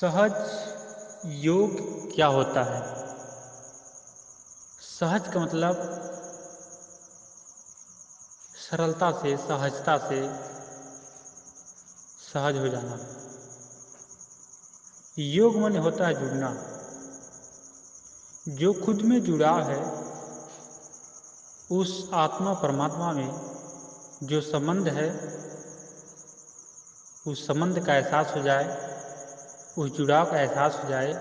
सहज योग क्या होता है? सहज का मतलब सरलता से, सहजता से सहज हो जाना। योग माने होता है जुड़ना। जो खुद में जुड़ाव है, उस आत्मा परमात्मा में जो संबंध है, उस संबंध का एहसास हो जाए, उस जुड़ाव का एहसास हो जाए,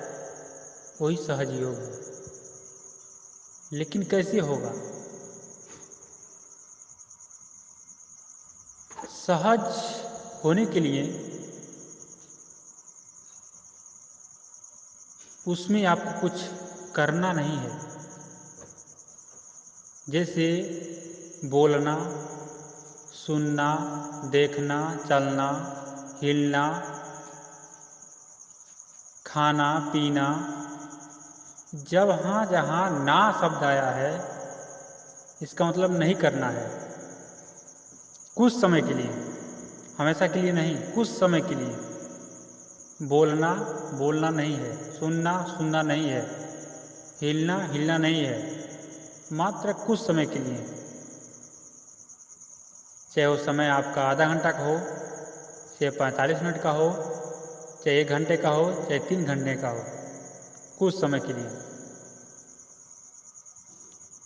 वही सहज योग है। लेकिन कैसे होगा? सहज होने के लिए उसमें आपको कुछ करना नहीं है। जैसे बोलना, सुनना, देखना, चलना, हिलना, खाना, पीना। जहाँ जहाँ ना शब्द आया है, इसका मतलब नहीं करना है। कुछ समय के लिए, हमेशा के लिए नहीं, कुछ समय के लिए। बोलना बोलना नहीं है, सुनना सुनना नहीं है, हिलना हिलना नहीं है, मात्र कुछ समय के लिए। चाहे वो समय आपका आधा घंटा का हो, चाहे 45 मिनट का हो, चाहे 1 घंटे का हो, चाहे 3 घंटे का हो, कुछ समय के लिए।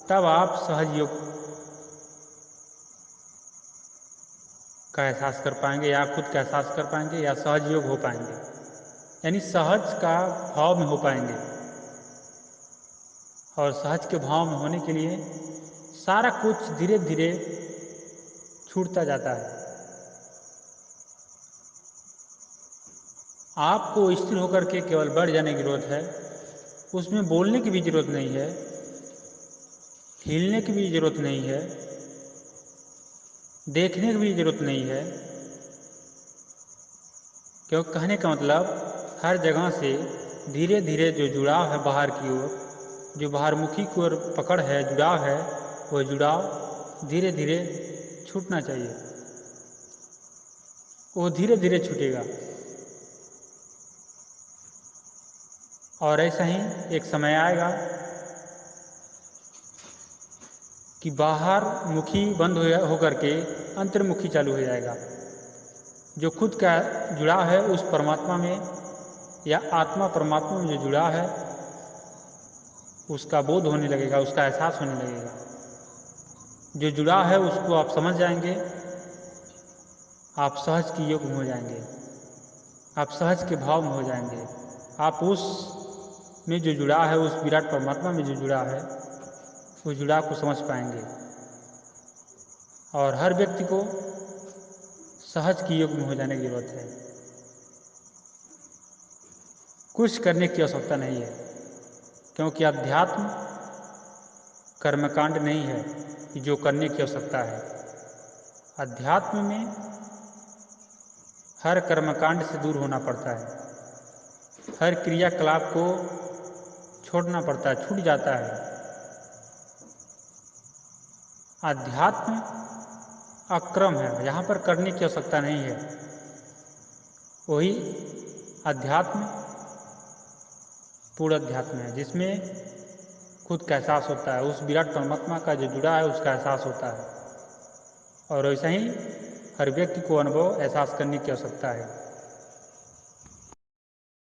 तब आप सहज योग का एहसास कर पाएंगे, या खुद का एहसास कर पाएंगे, या सहज योग हो पाएंगे, यानी सहज का भाव में हो पाएंगे। और सहज के भाव में होने के लिए सारा कुछ धीरे धीरे छूटता जाता है। आपको स्थिर होकर के केवल बढ़ जाने की जरूरत है। उसमें बोलने की भी जरूरत नहीं है, हिलने की भी जरूरत नहीं है, देखने की भी जरूरत नहीं है। क्योंकि कहने का मतलब हर जगह से धीरे धीरे जो जुड़ाव है बाहर की ओर, जो बाहरमुखी की ओर पकड़ है, जुड़ाव है, वह जुड़ाव धीरे धीरे छूटना चाहिए। वो धीरे धीरे छूटेगा। और ऐसा ही एक समय आएगा कि बाहर मुखी बंद होकर के अंतर्मुखी चालू हो जाएगा। जो खुद का जुड़ाव है उस परमात्मा में, या आत्मा परमात्मा में जो जुड़ाव है, उसका बोध होने लगेगा, उसका एहसास होने लगेगा। जो जुड़ाव है उसको आप समझ जाएंगे, आप सहज की योग में हो जाएंगे, आप सहज के भाव में हो जाएंगे। आप उस में जो जुड़ाव है, उस विराट परमात्मा में जो जुड़ाव है, उस जुड़ाव को समझ पाएंगे। और हर व्यक्ति को सहज की योग में हो जाने की जरूरत है। कुछ करने की आवश्यकता नहीं है, क्योंकि अध्यात्म कर्मकांड नहीं है कि जो करने की आवश्यकता है। अध्यात्म में हर कर्मकांड से दूर होना पड़ता है, हर क्रियाकलाप को छोड़ना पड़ता है, छूट जाता है। अध्यात्म अक्रम है, यहाँ पर करने की आवश्यकता नहीं है। वही अध्यात्म पूर्ण अध्यात्म है, जिसमें खुद का एहसास होता है, उस विराट परमात्मा का जो जुड़ा है उसका एहसास होता है। और वैसा ही हर व्यक्ति को अनुभव एहसास करने की आवश्यकता है।